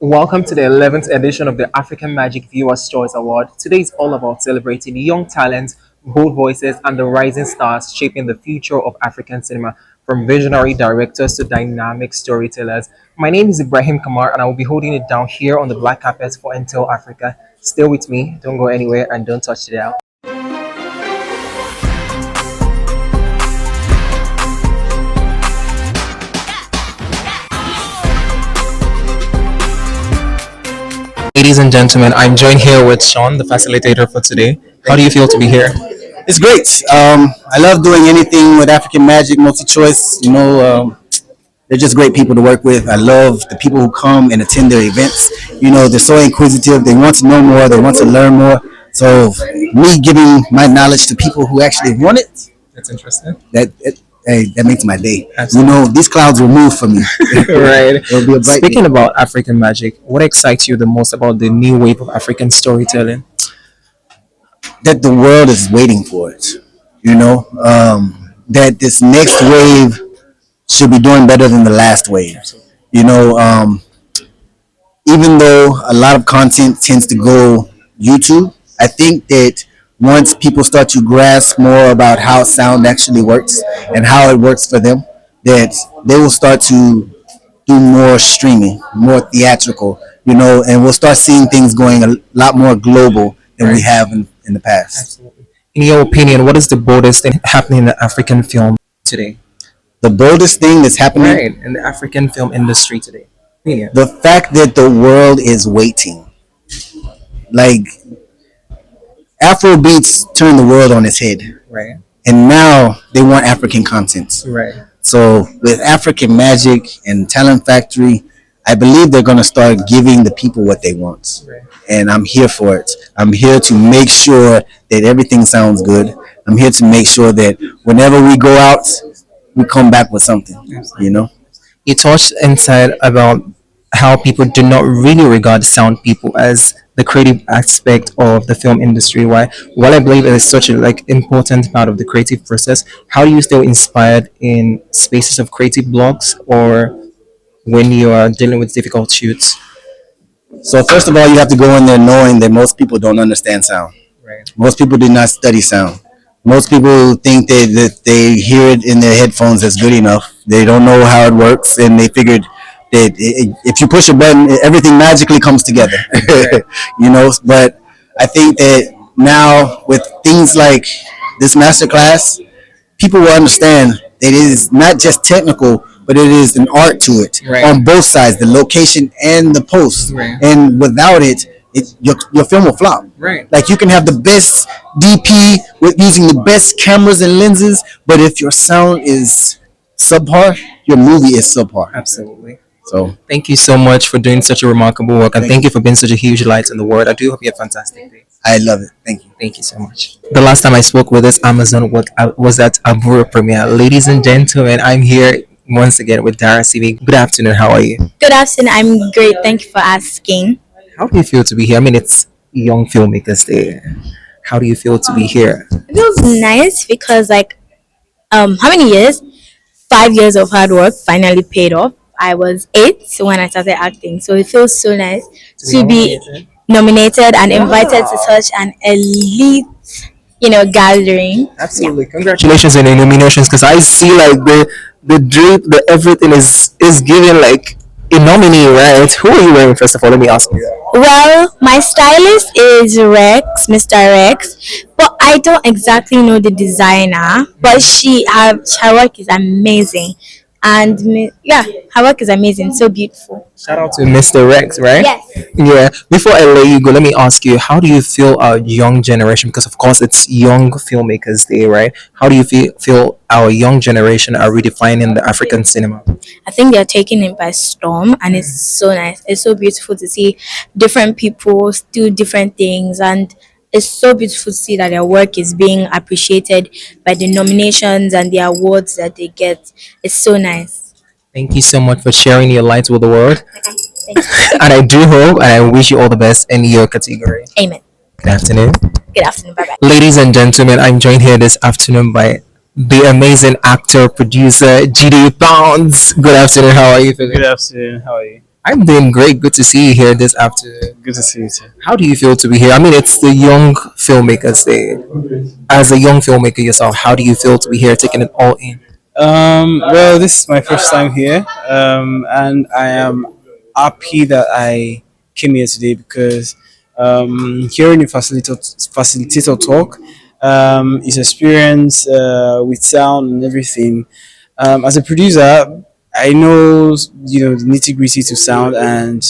Welcome to the 11th edition of the African Magic Viewers' Choice Award. Today is all about celebrating young talents, bold voices, and the rising stars shaping the future of African cinema, from visionary directors to dynamic storytellers. My name is Ibrahim Kamar, and I will be holding it down here on the black carpet for Entail Africa. Stay with me, don't go anywhere, and don't touch the dial. Ladies and gentlemen, I'm joined here with Sean, the facilitator for today. How do you feel to be here? It's great. I love doing anything with African Magic, multi-choice. They're just great people to work with. I love the people who come and attend their events. They're so inquisitive. They want to know more. They want to learn more. So me giving my knowledge to people who actually want it, That's interesting. that makes my day. Absolutely. These clouds will move for me. Right. It'll be a bright Speaking day. about African magic, what excites you the most about the new wave of African storytelling? That the world is waiting for it. That this next wave should be doing better than the last wave. You know, um, Even though a lot of content tends to go YouTube, I think that once people start to grasp more about how sound actually works and how it works for them, that they will start to do more streaming, more theatrical, and we'll start seeing things going a lot more global than we have in the past. Absolutely. In your opinion, what is the boldest thing happening in the African film today? The boldest thing that's happening, Right, in the African film industry today. Yeah. the fact that the world is waiting. Like, Afro beats turned the world on its head, Right. and now they want African content. Right. So with African Magic and Talent Factory, I believe they're going to start giving the people what they want. Right. And I'm here for it. I'm here to make sure that everything sounds good. I'm here to make sure that whenever we go out, we come back with something, You touched inside about how people do not really regard sound people as the creative aspect of the film industry. Why? While I believe it is such a important part of the creative process, how do you still inspired in spaces of creative blocks or when you are dealing with difficult shoots? So first of all, you have to go in there knowing that most people don't understand sound. Right. Most people do not study sound. Most people think that they hear it in their headphones that's good enough. They don't know how it works, and they figured that if you push a button, everything magically comes together. But I think that now with things like this masterclass, people will understand that it is not just technical, but it is an art to it. Right. On both sides, the location and the post. Right. And without it, your film will flop. Right. Like, you can have the best DP with using the best cameras and lenses, but if your sound is subpar, your movie is subpar. Absolutely. So Thank you so much for doing such a remarkable work, and thank you for being such a huge light in the world. I do hope you have a fantastic day. I love it. Thank you. Thank you so much. The last time I spoke with this Amazon was at Abura premiere. Ladies and gentlemen, I'm here once again with Dara CV. Good afternoon. How are you? Good afternoon. I'm great. Thank you for asking. How do you feel to be here? I mean, it's Young Filmmakers Day. How do you feel to be here? It feels nice because, how many years? 5 years of hard work finally paid off. I was 8 when I started acting, so it feels so nice to be nominated and invited to such an elite, gathering. Absolutely. Congratulations on the nominations, because I see the drip, the everything is given like a nominee, right? Who are you wearing first of all? Let me ask you. Well, my stylist is Rex, Mr. Rex, but I don't exactly know the designer. But her work is amazing, and her work is amazing, so beautiful. Shout out to Mr. Rex, right? Yes. Yeah. Before I let you go, let me ask you, how do you feel our young generation, because of course it's Young Filmmakers Day, right? How do you feel our young generation are redefining the African cinema? I think they're taking it by storm, and it's so nice. It's so beautiful to see different people do different things, and it's so beautiful to see that their work is being appreciated by the nominations and the awards that they get. It's so nice. Thank you so much for sharing your light with the world. Thank you. And I do hope and I wish you all the best in your category. Amen. Good afternoon. Good afternoon. Bye bye. Ladies and gentlemen, I'm joined here this afternoon by the amazing actor, producer, GD Pounds. Good afternoon. How are you feeling? Good afternoon. How are you? I'm doing great. Good to see you here this afternoon. Good to see you too. How do you feel to be here? I mean, it's the Young Filmmakers Day. As a young filmmaker yourself, how do you feel to be here, taking it all in? Well, this is my first time here, and I am happy that I came here today because hearing the facilitator talk, his experience with sound and everything. As a producer, I know the nitty gritty to sound, and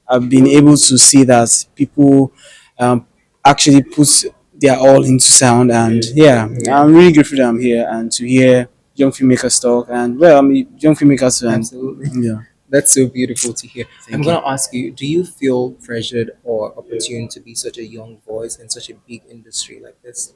I've been able to see that people um, actually put their all into sound, and yeah, I'm really grateful that I'm here and to hear young filmmakers talk, and well, I'm a young filmmakers too, and Absolutely. yeah, That's so beautiful to hear. I'm thank you. going to ask you, do you feel pressured or opportune to be such a young voice in such a big industry like this?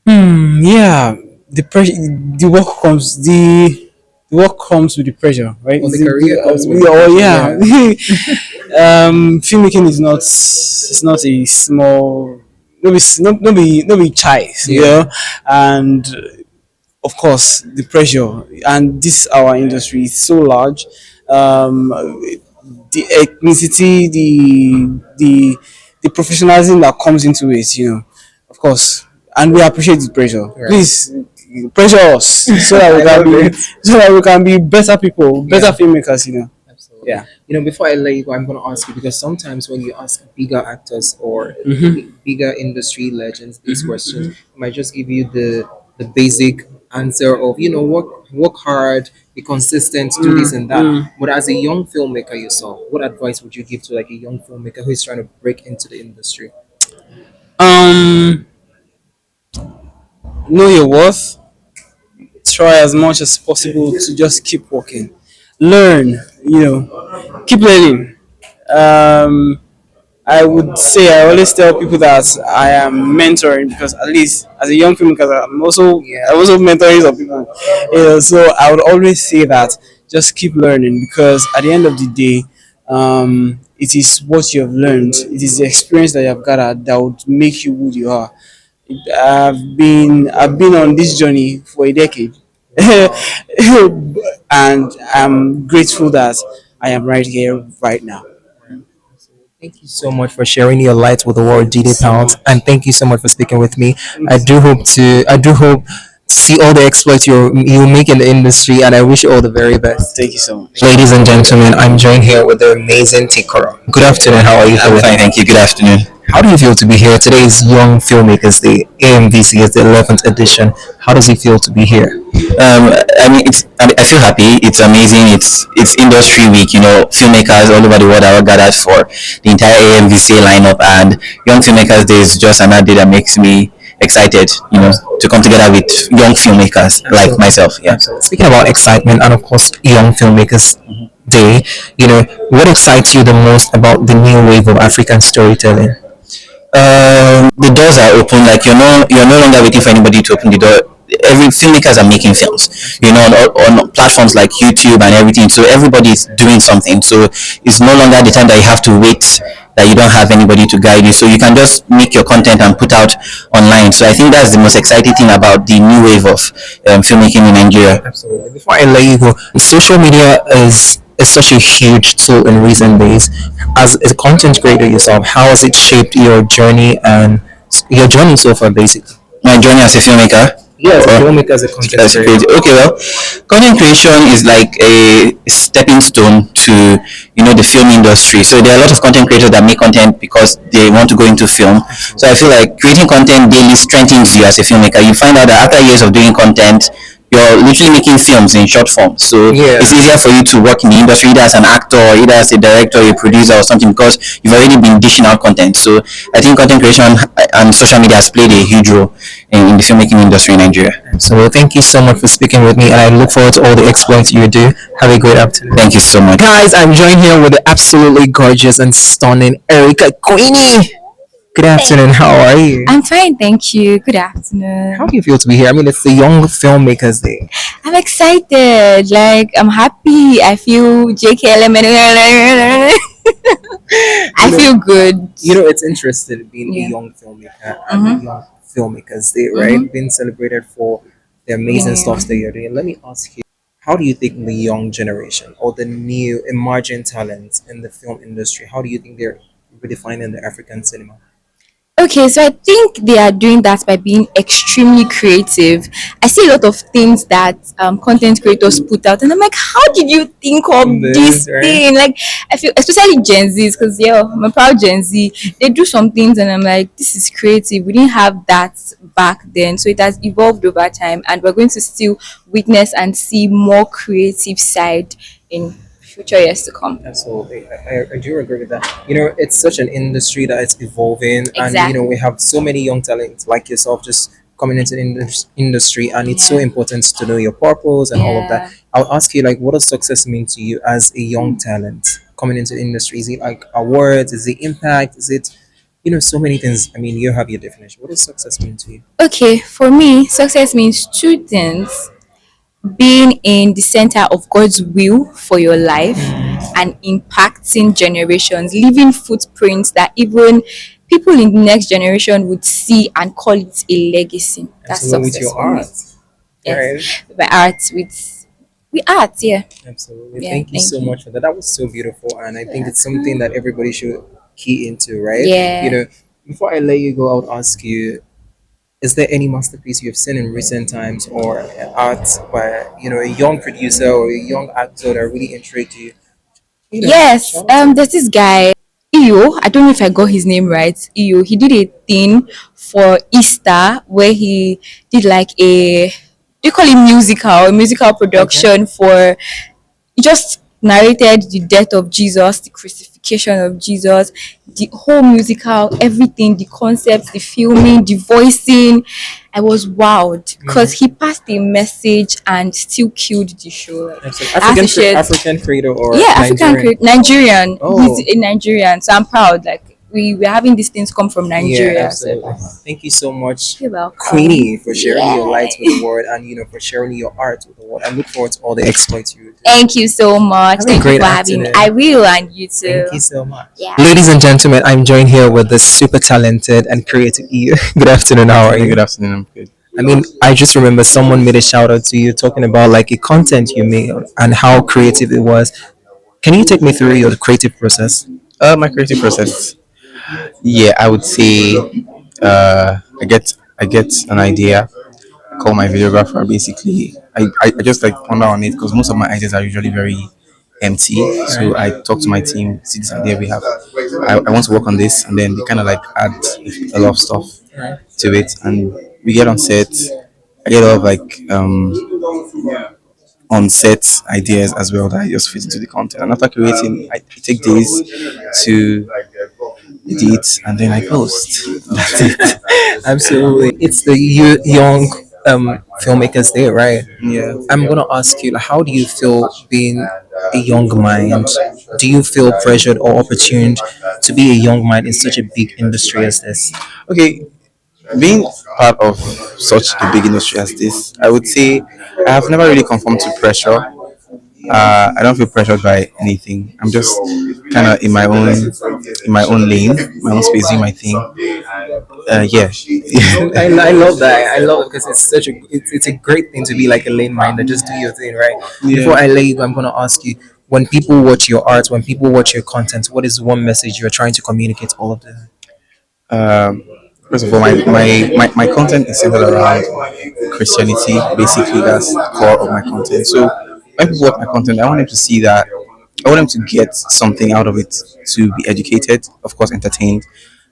Yeah, the pressure, the work comes with the pressure, right? Or the career comes with Oh pressure, yeah. yeah. Filmmaking is not, it's not a small, no be child, Yeah. and of course the pressure, and this our industry is so large. The ethnicity, the professionalism that comes into it, of course, and we appreciate the pressure. Right. Please pressure us so that we I can love be it. so that we can be better people, better Yeah. filmmakers. Absolutely. Yeah. Before I let you go, I'm going to ask you because sometimes when you ask bigger actors or bigger industry legends these questions, I might just give you the basic answer of work hard, be consistent, do this and that. But as a young filmmaker yourself, what advice would you give to like a young filmmaker who is trying to break into the industry? Um, know your worth. Try as much as possible to just keep working, learn. Keep learning. Um, I would say I always tell people that I am mentoring because at least as a young filmmaker, I'm also mentoring some people. So I would always say that just keep learning because at the end of the day, it is what you have learned, it is the experience that you have gathered that would make you who you are. I've been on this journey for a decade, and I'm grateful that I am right here right now. Thank you so much for sharing your light with the world, Thank you DD so Pounds, much. and thank you so much for speaking with me. Thank you so I do hope to see all the exploits you make in the industry, and I wish you all the very best. Thank you so much. Ladies and gentlemen, I'm joined here with the amazing Tikora. Good afternoon. How are you I'm doing? fine, thank you. Good afternoon. How do you feel to be here? Today is Young Filmmakers Day. AMVCA is the 11th edition. How does it feel to be here? I mean, I feel happy. It's amazing. It's industry week. Filmmakers all over the world are gathered for the entire AMVCA lineup, and Young Filmmakers Day is just another day that makes me excited. To come together with young filmmakers like myself. Yeah. Speaking about excitement and of course Young Filmmakers Day, what excites you the most about the new wave of African storytelling? The doors are open. Like you're no longer waiting for anybody to open the door. Every filmmakers are making films, on platforms like YouTube and everything. So everybody is doing something. So it's no longer the time that you have to wait, that you don't have anybody to guide you. So you can just make your content and put out online. So I think that's the most exciting thing about the new wave of filmmaking in Nigeria. Absolutely. Before I let you go, social media is such a huge tool in recent days. As a content creator yourself, how has it shaped your journey and your journey so far, basically? My journey as a filmmaker. Yeah, as a Or filmmaker, as a content as creator. Okay, well, content creation is like a stepping stone to the film industry. So there are a lot of content creators that make content because they want to go into film. So I feel like creating content daily strengthens you as a filmmaker. You find out that after years of doing content, you're literally making films in short form. So Yeah. it's easier for you to work in the industry either as an actor, or either as a director, a producer, or something because you've already been dishing out content. So I think content creation and social media has played a huge role in the filmmaking industry in Nigeria. So thank you so much for speaking with me, and I look forward to all the exploits you do. Have a great afternoon. Thank you so much. Guys, I'm joined here with the absolutely gorgeous and stunning Erica Queenie. Good afternoon. How are you? I'm fine, thank you. Good afternoon. How do you feel to be here? I mean, it's the Young Filmmakers Day. I'm excited. Like I'm happy. I feel JKLM. I feel good. It's interesting being a Yeah. young filmmaker and the Young Filmmakers Day, right? Being celebrated for the amazing Yeah. stuff that you're doing. Let me ask you, how do you think the young generation or the new emerging talents in the film industry, how do you think they're redefining the African cinema? Okay, so I think they are doing that by being extremely creative. I see a lot of things that content creators put out, and I'm like, how did you think of This, this right? thing? Like, I feel, especially Gen Zs, because yeah, I'm a proud Gen Z. They do some things, and I'm like, this is creative. We didn't have that back then, so it has evolved over time, and we're going to still witness and see more creative side in future years to come. Absolutely. I do agree with that. It's such an industry that it's evolving, and, Exactly. we have so many young talents like yourself just coming into the industry, and it's so Yeah. important to know your purpose and all of that. Yeah. I'll ask you, like, what does success mean to you as a young talent coming into the industry? Is it like awards? Is it impact? Is it, so many things? I mean, you have your definition. What does success mean to you? Okay, for me, success means two things: being in the center of God's will for your life and impacting generations, leaving footprints that even people in the next generation would see and call it a legacy. That's Absolutely, with success your for me. art, right? Yes, by art with art. Yeah, Absolutely. yeah. Thank you Thank so you. much for that. That was so beautiful. And I think Yeah. it's something that everybody should key into, right? You Yeah. know, before I let you go, I would ask you, is there any masterpiece you've seen in recent times or art by, a young producer or a young actor that really intrigued you? Yes. Shout out to There's this guy, Iyo. I don't know if I got his name right. Iyo. He did a thing for Easter where he did like a, do you call it musical, a musical Okay. production for, he just narrated the death of Jesus, the crucifixion of Jesus, the whole musical, everything, the concept, the filming, the voicing. I was wowed because he passed a message and still killed the show. Like, Absolutely. I have to share. African creator or Yeah, Nigerian? Nigerian. Oh, He's a Nigerian, so I'm proud. Like we're having these things come from yeah, Nigeria. So absolutely. Thank you so much, you're welcome. Queenie, for sharing your Yeah. light with the world and, for sharing your art with the world. I look forward to all the exploits you do. Thank you so much. Have a Thank you great for having me. afternoon. I will, and you too. Thank you so much. Yeah. Ladies and gentlemen, I'm joined here with the super talented and creative E. Good afternoon. How are you? Good afternoon. I'm good. I mean, I just remember someone made a shout out to you talking about like a content you made and how creative it was. Can you take me through your creative process? My creative process. Yeah, I would say I get an idea, call my videographer. Basically, I just like ponder on it because most of my ideas are usually very empty. So I talk to my team, see this idea we have. I want to work on this, and then they kind of like add a lot of stuff to it, and we get on set. I get a lot of like on set ideas as well that I just fit into the content. And after creating, I take days to edit and then I post. That's it. Absolutely. It's the young filmmakers there, right? Yeah. I'm gonna ask you, like, how do you feel being a young mind? Do you feel pressured or opportuned to be a young mind in such a big industry as this? Okay. Being part of such a big industry as this, I would say I have never really conformed to pressure. I don't feel pressured by anything. I'm just kind of in my own lane, my own space, doing my thing. Yeah. I love that. I love it because it's a great thing to be like a lane minder. Just do your thing, right? Before Yeah. I let you go, I'm gonna ask you: when people watch your art, when people watch your content, what is one message you're trying to communicate to all of them? Um, First of all, my content is centered around Christianity. Basically, that's the core of my content. So when people watch my content, I want them to see that. I want them to get something out of it, to be educated, of course, entertained.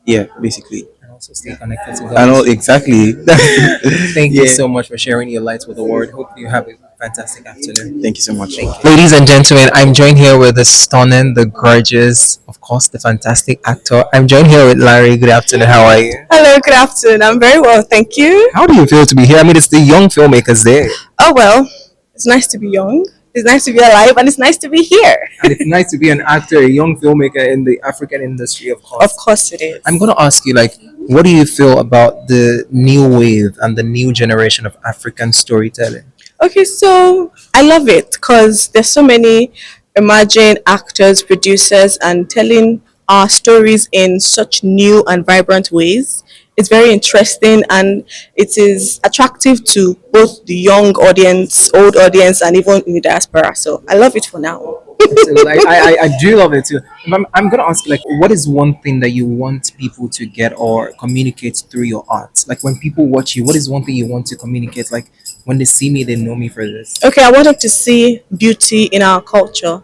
Yeah, basically. And also stay connected to I God. know exactly. Thank you Yeah. so much for sharing your lights with the world. Hope you have a fantastic afternoon. Thank you so much. Ladies and gentlemen, I'm joined here with the stunning, the gorgeous, of course, the fantastic actor. I'm joined here with Larry. Good afternoon. How are you? Hello, good afternoon. I'm very well, thank you. How do you feel to be here? I mean, it's the young filmmakers there, Oh, well, it's nice to be young. It's nice to be alive, and it's nice to be here. and it's nice to be an actor, a young filmmaker in the African industry, of Of course. course, it is. I'm gonna ask you, like, what do you feel about the new wave and the new generation of African storytelling? Okay, so I love it because there's so many emerging actors, producers, and telling our stories in such new and vibrant ways. It's very interesting and it is attractive to both the young audience, old audience, and even in the diaspora. So I love it for now. Absolutely. I do love it too. I'm gonna ask, like, what is one thing that you want people to get or communicate through your art? Like, when people watch you, what is one thing you want to communicate? Like, when they see me, they know me for this. Okay, I want them to see beauty in our culture.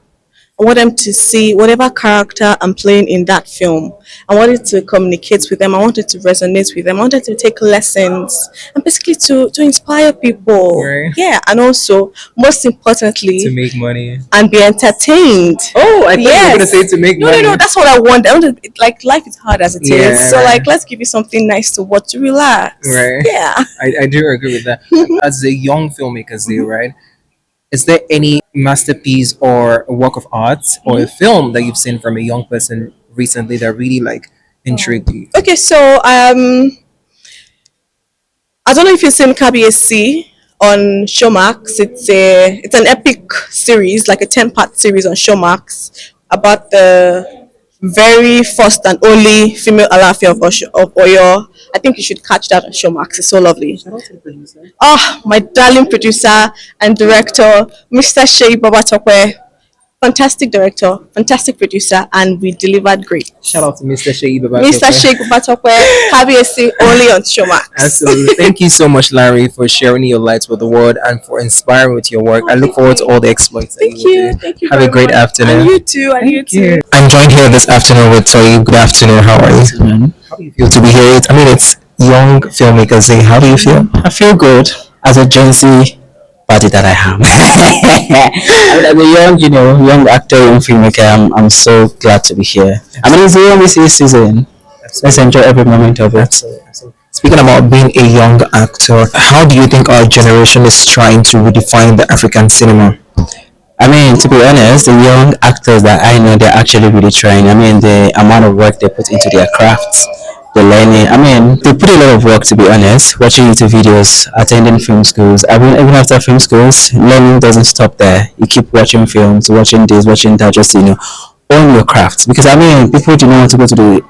I want them to see whatever character I'm playing in that film. I want it to communicate with them. I want it to resonate with them. I want it to take lessons and basically to inspire people. Right. Yeah, and also most importantly, To make money. and be entertained. Oh, I thought you were gonna Yes. say to make No, money. no, no. That's what I want. I want to, like life is hard as it is. Yeah, So right. like, let's give you something nice to watch to relax. Right. Yeah. I do agree with that. As a young filmmakers do, right? Is there any masterpiece or a work of art or a film that you've seen from a young person recently that really like intrigued you? Okay, so I don't know if you've seen KBSC on Showmax. It's an epic series, like a 10-part series on Showmax about the very first and only female Alafia of Oyo. I think you should catch that on Showmax. It's so lovely. Oh, my darling producer and director, Mr. Shea Babatokwe. Fantastic director, fantastic producer, and we delivered great. Shout out to Mr. Shei Mr. Sheikh Babatokwe, KBSC only on Showmax. Absolutely. Thank you so much, Larry, for sharing your lights with the world and for inspiring with your work. I look forward to all the exploits that Thank you will you. do. Thank you. Have a very great much. afternoon. And you too. And you too. I'm joined here this afternoon with Toy. Good afternoon. How are you? How do you feel to be here? I mean, it's Young Filmmakers Day. How do you feel? I feel good as a Gen Z body that I am. As a young, young actor, young filmmaker, I'm so glad to be here. I mean, it's the AMVCA season. Let's enjoy every moment of it. Absolutely. Speaking about being a young actor, how do you think our generation is trying to redefine the African cinema? I mean, to be honest, the young actors that I know, they're actually really trying. I mean, the amount of work they put into their crafts, the learning. I mean, they put a lot of work, to be honest, watching YouTube videos, attending film schools. I mean, even after film schools, learning doesn't stop there. You keep watching films, watching this, watching that, just, own your craft. Because, I mean, people do not want to go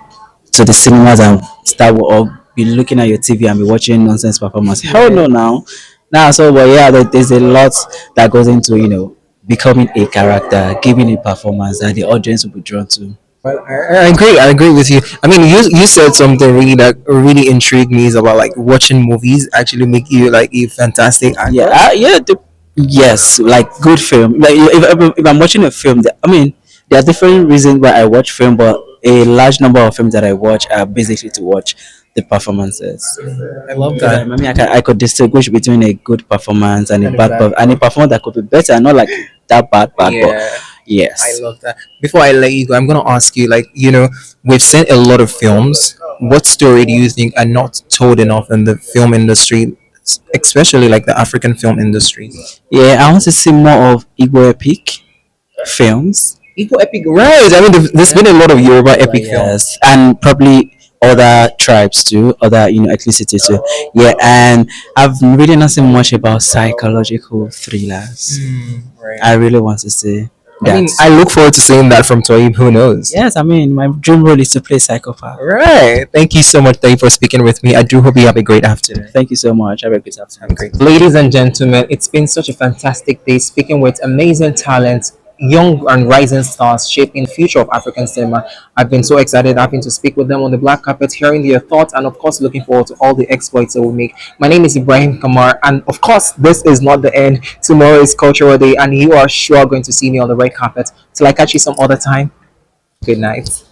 to the cinemas and start or be looking at your TV and be watching nonsense performance. Hell no, now. Now, so, but yeah, there's a lot that goes into, becoming a character, giving a performance that the audience will be drawn to. Well, I agree. I agree with you. I mean, you said something really that really intrigued me is about like watching movies actually make you like a fantastic actor. Yeah, yes, like good film. Like if I'm watching a film, I mean, there are different reasons why I watch film, but a large number of films that I watch are basically to watch the performances. I love Because I that. mean, I could distinguish between a good performance and a and a performance that could be better, not like that bad, Yeah. but yes. I love that. Before I let you go, I'm gonna ask you, like, we've seen a lot of films. What story do you think are not told enough in the film industry, especially like the African film industry? Yeah, I want to see more of Igbo epic films. Equal epic, right? I mean, there's been a lot of Yoruba epic films. Yes, and probably other tribes too, other ethnicities too. Yeah, and I've really not seen much about psychological thrillers. Right. I really want to see I mean, that. I look forward to seeing that from Toyib. Who knows? Yes, I mean my dream role is to play psychopath. Right. Thank you so much, Toyib, for speaking with me. I do hope you have a great afternoon. Thank you so much. Have a good afternoon. Great. Ladies and gentlemen, it's been such a fantastic day speaking with amazing talent, young and rising stars shaping the future of African cinema. I've been so excited having to speak with them on the black carpet, hearing their thoughts, and of course, looking forward to all the exploits they will make. My name is Ibrahim Kamar, and of course, this is not the end. Tomorrow is Cultural Day, and you are sure going to see me on the red carpet. Till I catch you some other time. Good night.